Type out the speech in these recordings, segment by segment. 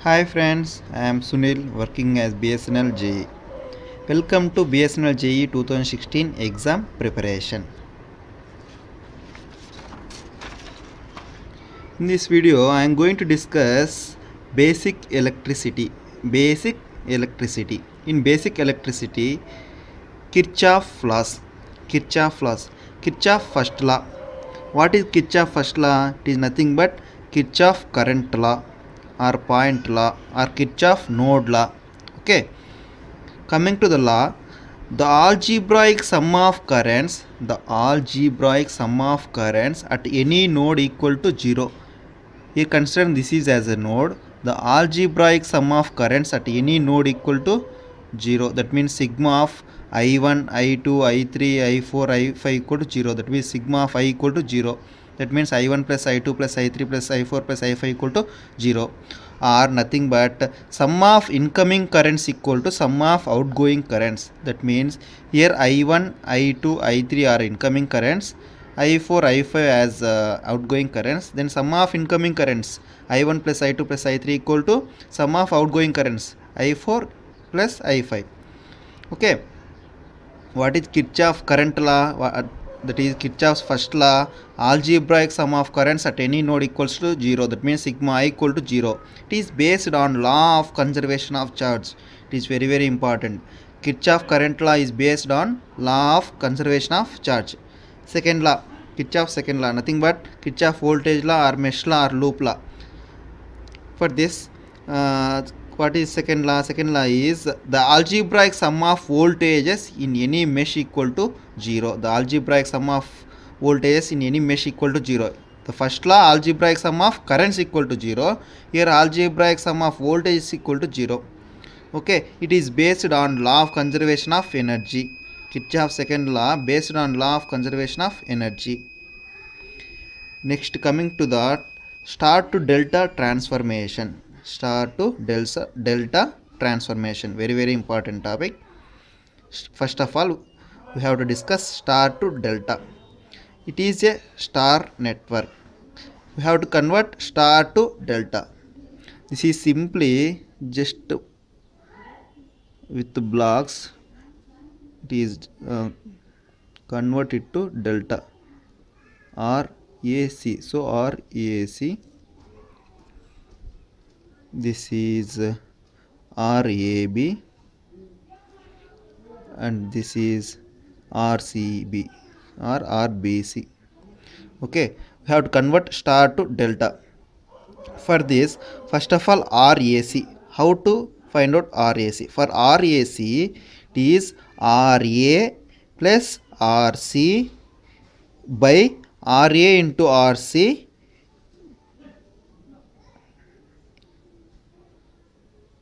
Hi friends, I am Sunil working as BSNL JE. Welcome to BSNL JE 2016 exam preparation. In this video, I am going to discuss basic electricity. Basic electricity. In basic electricity, Kirchhoff laws. Kirchhoff laws. Kirchhoff first law. What is Kirchhoff first law? It is nothing but Kirchhoff current law or point law or Kirchhoff node law. Okay. Coming to the law, the algebraic sum of currents at any node equal to 0. Here consider this is as a node. The algebraic sum of currents at any node equal to 0. That means sigma of I1, I2, I3, I4, I5 equal to 0. That means sigma of I equal to 0. That means I1 plus I2 plus I3 plus I4 plus I5 equal to 0. Or nothing but sum of incoming currents equal to sum of outgoing currents. That means here I1, I2, I3 are incoming currents, I4, I5 as outgoing currents. Then sum of incoming currents I1 plus I2 plus I3 equal to sum of outgoing currents I4 plus I5. Okay. What is Kirchhoff current law? That is Kirchhoff's first law. Algebraic sum of currents at any node equals to 0. That means sigma I equal to 0. It is based on law of conservation of charge. It is very important. Kirchhoff current law is based on law of conservation of charge. Second law, Kirchhoff second law, nothing but Kirchhoff voltage law or mesh law or loop law. For this, what is second law? Second law is the algebraic sum of voltages in any mesh equal to 0. The algebraic sum of voltages in any mesh equal to 0. The first law, algebraic sum of currents equal to 0. Here algebraic sum of voltage is equal to 0. Okay, it is based on law of conservation of energy. Kirchhoff's second law based on law of conservation of energy. Next, coming to that, star to delta transformation. Star to delta transformation. Very important topic. First of all, we have to discuss star to delta. It is a star network. We have to convert star to delta. This is simply just with the blocks. It is converted to delta or AC. So RAC, this is RAB, and this is RCB or RBC. Okay, we have to convert star to delta. For this, first of all, RAC. How to find out RAC? For RAC, it is RA plus RC by RA into RC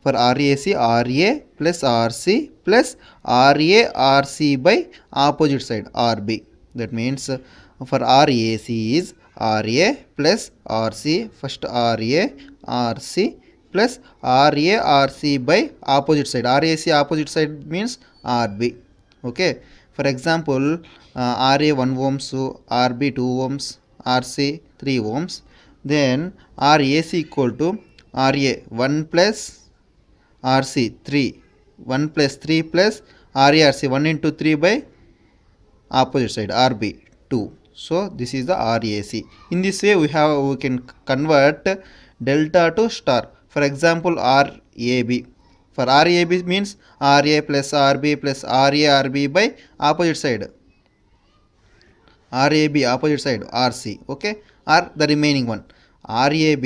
for RAC, RA plus RC plus RA RC by opposite side RB. That means for RAC is RA plus RC, first RA RC plus RA RC by opposite side. RAC opposite side means RB. Okay. For example, RA 1 ohms, RB 2 ohms, RC 3 ohms. Then RAC equal to RA 1 plus RC 3, 1 plus 3 plus RARC 1 into 3 by opposite side RB 2. So this is the RAC. In this way we can convert delta to star. For example, RAB. For RAB means RA plus RB plus RARB by opposite side. RAB opposite side RC. Okay, or the remaining one. RAB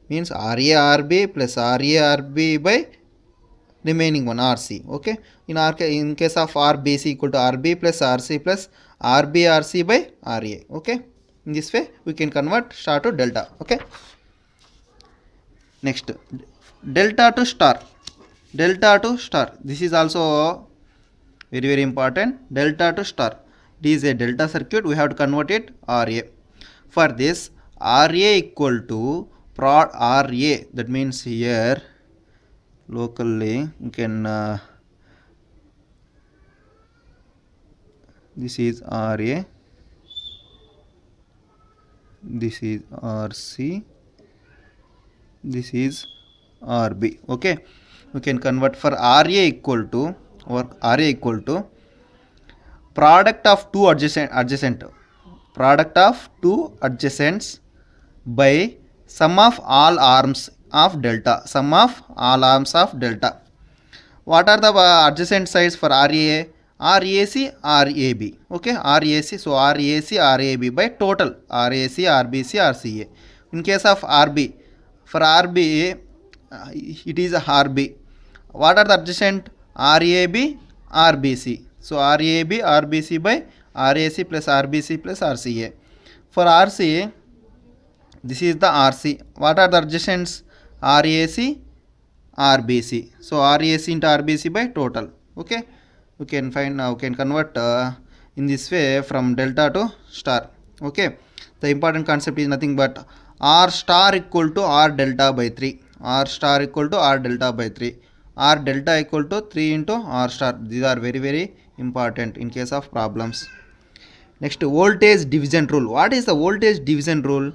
means RARB plus RARB by remaining one RC. Okay, in case of RBC equal to RB plus RC plus RBRC by RA. Okay, in this way we can convert star to delta. Okay, next, delta to star. Delta to star, this is also very important. Delta to star, it is a delta circuit. We have to convert it RA. For this, RA equal to prod RA. That means here locally you can this is RA, this is RC, this is RB. Okay, we can convert for RA equal to, or RA equal to product of two adjacent product of two adjacents by sum of all arms of delta, sum of all arms of delta. What are the adjacent sides for RA? RAC, RAB. Okay, RAC, so RAC, RAB by total RAC, RBC, RCA. In case of RB, for RB, it is RB. What are the adjacent? RAB, RBC. So RAB, RBC by RAC plus RBC plus RCA. For RC, this is the RC. What are the adjacents? RAC, RBC. So RAC into RBC by total. Okay, we can find, we can convert in this way from delta to star. Okay, the important concept is nothing but R star equal to R delta by 3. R star equal to R delta by 3. R delta equal to 3 into R star. These are very, very important in case of problems. Next, voltage division rule. What is the voltage division rule?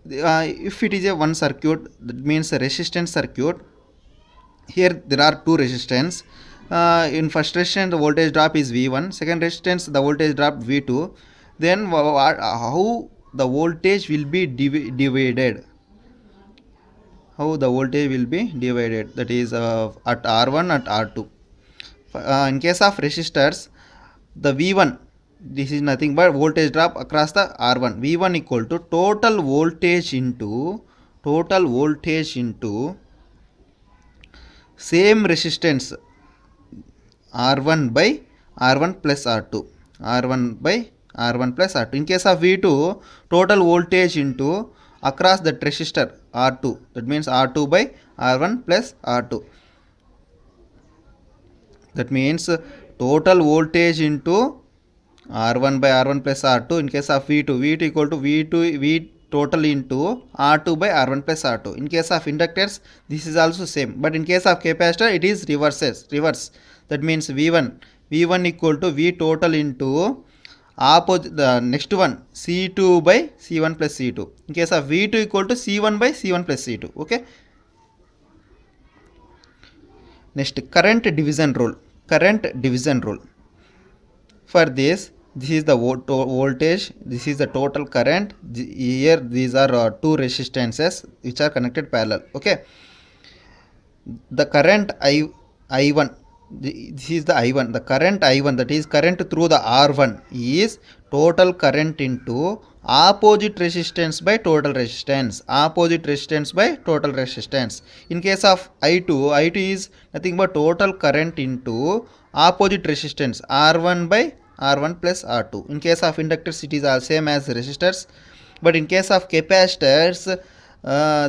If it is a one circuit, that means a resistance circuit. Here there are two resistance. In first resistance the voltage drop is V1, second resistance the voltage drop V2. Then how the voltage will be divided? How the voltage will be divided? That is at R1 at R2. In case of resistors, the V1, this is nothing but voltage drop across the R1. V1 equal to total voltage into same resistance R1 by R1 plus R2. R1 by R1 plus R2. In case of V2, total voltage into across that resistor R2. That means R2 by R1 plus R2. That means total voltage into R1 by R1 plus R2. In case of V2, V2 equal to V total into R2 by R1 plus R2. In case of inductors, this is also same. But in case of capacitor, it is reverse. That means V1 equal to V total into opposite, the next one C2 by C1 plus C2. In case of V2 equal to C1 by C1 plus C2. Okay. Next, current division rule. For this is the voltage, this is the total current. Here these are two resistances which are connected parallel. Okay, the current I1, this is the I1, the current I1, that is current through the R1, is total current into opposite resistance by total resistance. In case of I2 is nothing but total current into opposite resistance R1 by R1 plus R2. In case of inductors, it is all same as resistors. But in case of capacitors,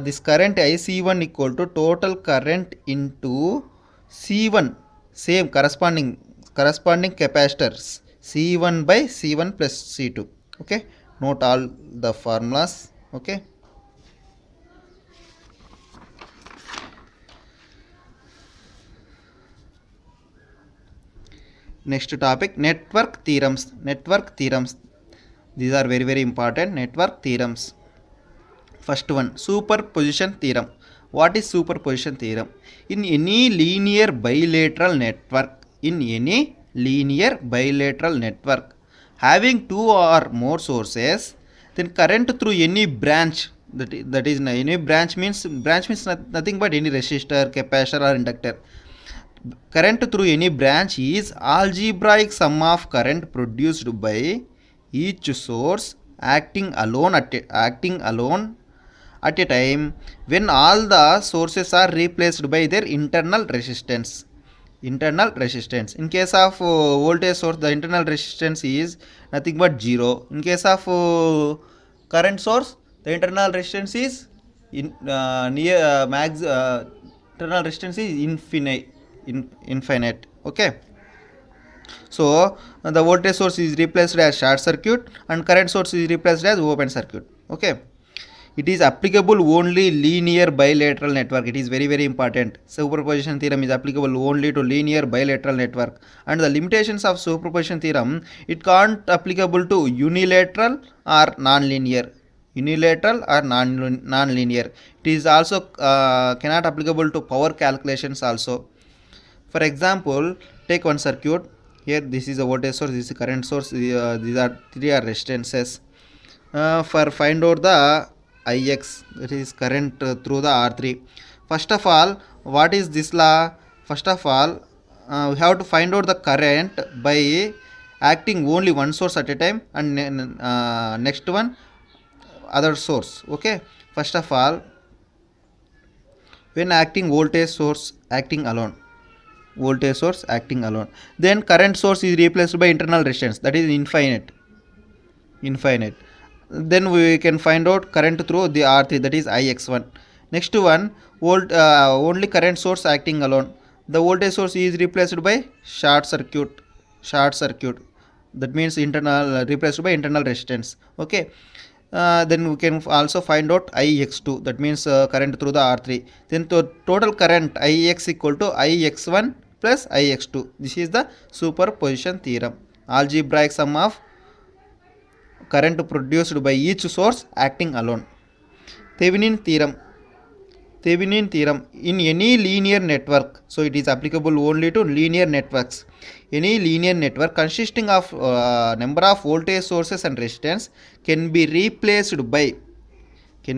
this current IC1 equal to total current into C1, same corresponding capacitors, C1 by C1 plus C2. Okay, note all the formulas. Okay. Next topic, network theorems. These are very, very important. Network theorems. First one, superposition theorem. What is superposition theorem? In any linear bilateral network, having two or more sources, then current through any branch, that is any branch means nothing but any resistor, capacitor or inductor. Current through any branch is algebraic sum of current produced by each source acting alone at a time when all the sources are replaced by their internal resistance. In case of voltage source, the internal resistance is nothing but 0. In case of current source, the internal resistance is internal resistance is infinite. Okay, so the voltage source is replaced as short circuit and current source is replaced as open circuit. Okay, it is applicable only linear bilateral network. It is very, very important. Superposition theorem is applicable only to linear bilateral network, and the limitations of superposition theorem, it can't applicable to unilateral or non-linear. unilateral or non-linear. It is also cannot applicable to power calculations also. For example, take one circuit. Here this is a voltage source, this is a current source, these are three are resistances. For find out the Ix, that is current through the R3. First of all, what is this law? First of all, we have to find out the current by acting only one source at a time, and next one other source. Okay, first of all, when acting voltage source acting alone, then current source is replaced by internal resistance, that is infinite. Then we can find out current through the R3, that is Ix1. Next one, only current source acting alone, the voltage source is replaced by short circuit, that means internal replaced by internal resistance. Okay, then we can also find out Ix2, that means current through the R3. Then total current Ix equal to Ix1 plus Ix2. This is the superposition theorem, algebraic sum of current produced by each source acting alone. Thevenin theorem in any linear network, so it is applicable only to linear networks. Any linear network consisting of number of voltage sources and resistance can be replaced by, it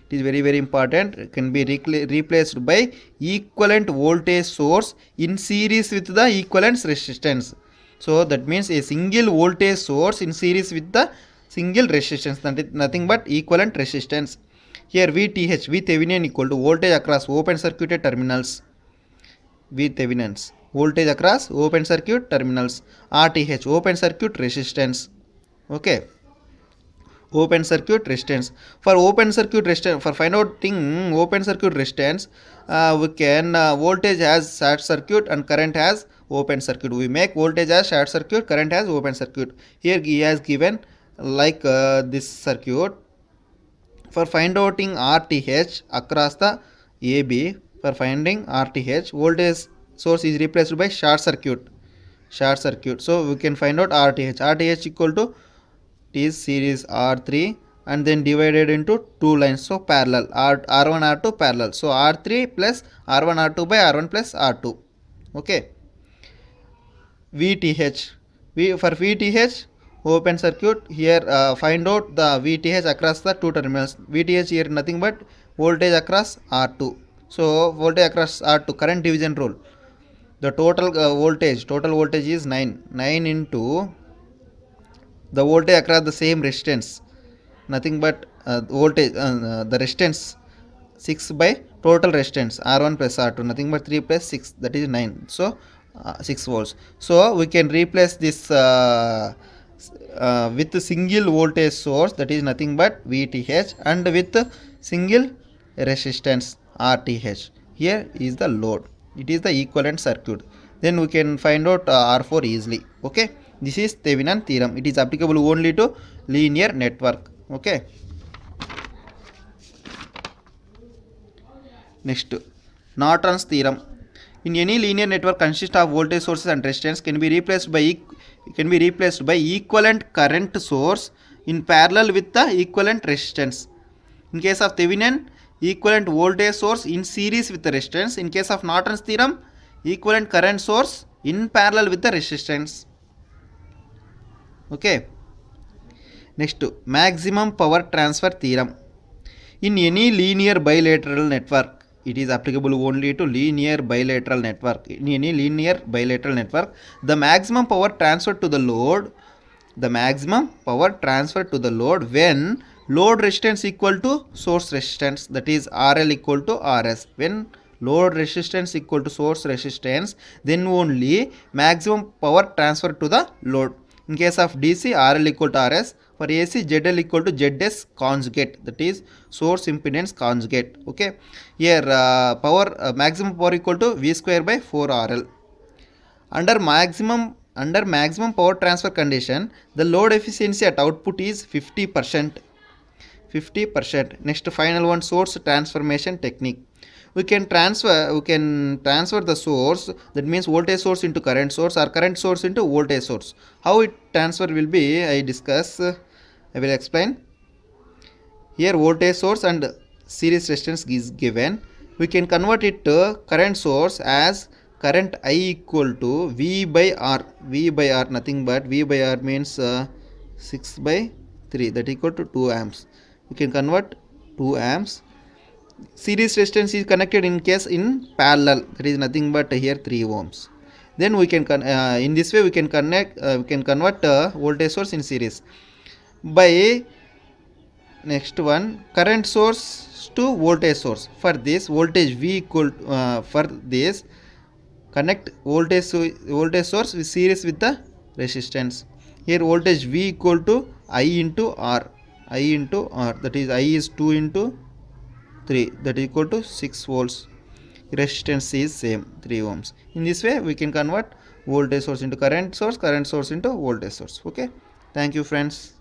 is very important, can be replaced by equivalent voltage source in series with the equivalent resistance. So that means a single voltage source in series with the single resistance, that is nothing but equivalent resistance. Here Thevenin equal to voltage across open circuited terminals, Thevenins, voltage across open circuit terminals. RTH, open circuit resistance. Okay, open circuit resistance. For open circuit resistance, for find out thing open circuit resistance, we can voltage as short circuit and current as open circuit. We make voltage as short circuit, current as open circuit. Here he has given like this circuit. For find outing RTH across the AB, for finding RTH, voltage source is replaced by short circuit. So we can find out RTH equal to, it is series R3 and then divided into two lines, so parallel, R1 R2 parallel, so R3 plus R1 R2 by R1 plus R2. Okay, VTH, for VTH open circuit. Here find out the VTH across the two terminals. VTH here nothing but voltage across R2. So voltage across R2, current division rule. The total voltage is 9 into the voltage across the same resistance, nothing but voltage the resistance 6 by total resistance R1 plus R2, nothing but 3 plus 6, that is 9. So 6 volts. So we can replace this with a single voltage source, that is nothing but VTH, and with single resistance RTH. Here is the load, it is the equivalent circuit. Then we can find out R4 easily. Okay, this is Thevenin theorem. It is applicable only to linear network. Okay, next, Norton's theorem. In any linear network consist of voltage sources and resistance can be replaced by equivalent current source in parallel with the equivalent resistance. In case of Thevenin, equivalent voltage source in series with the resistance. In case of Norton's theorem, equivalent current source in parallel with the resistance. Okay, next, maximum power transfer theorem. In any linear bilateral network, it is applicable only to linear bilateral network. In any linear bilateral network, the maximum power transfer to the load, when load resistance equal to source resistance, that is RL equal to RS. When load resistance equal to source resistance, then only maximum power transfer to the load. In case of DC, RL equal to RS. For AC, ZL equal to ZS conjugate, that is source impedance conjugate. Okay, here maximum power equal to V square by 4RL. Under maximum power transfer condition, the load efficiency at output is 50%. Next, final one, source transformation technique. We can transfer the source, that means voltage source into current source, or current source into voltage source. How it transfer will be, I will explain. Here voltage source and series resistance is given. We can convert it to current source as current I equal to V by R. V by R nothing but V by R means 6 by 3, that equal to 2 amps. We can convert 2 amps. Series resistance is connected in case in parallel, that is nothing but here 3 ohms. Then we can in this way we can convert voltage source in series by next one current source to voltage source. For this voltage V equal for this connect voltage source with series with the resistance. Here voltage V equal to I into R. I into R, that is I is 2 into 3, that is equal to 6 volts. Resistance is same 3 ohms. In this way we can convert voltage source into current source into voltage source. Okay, thank you friends.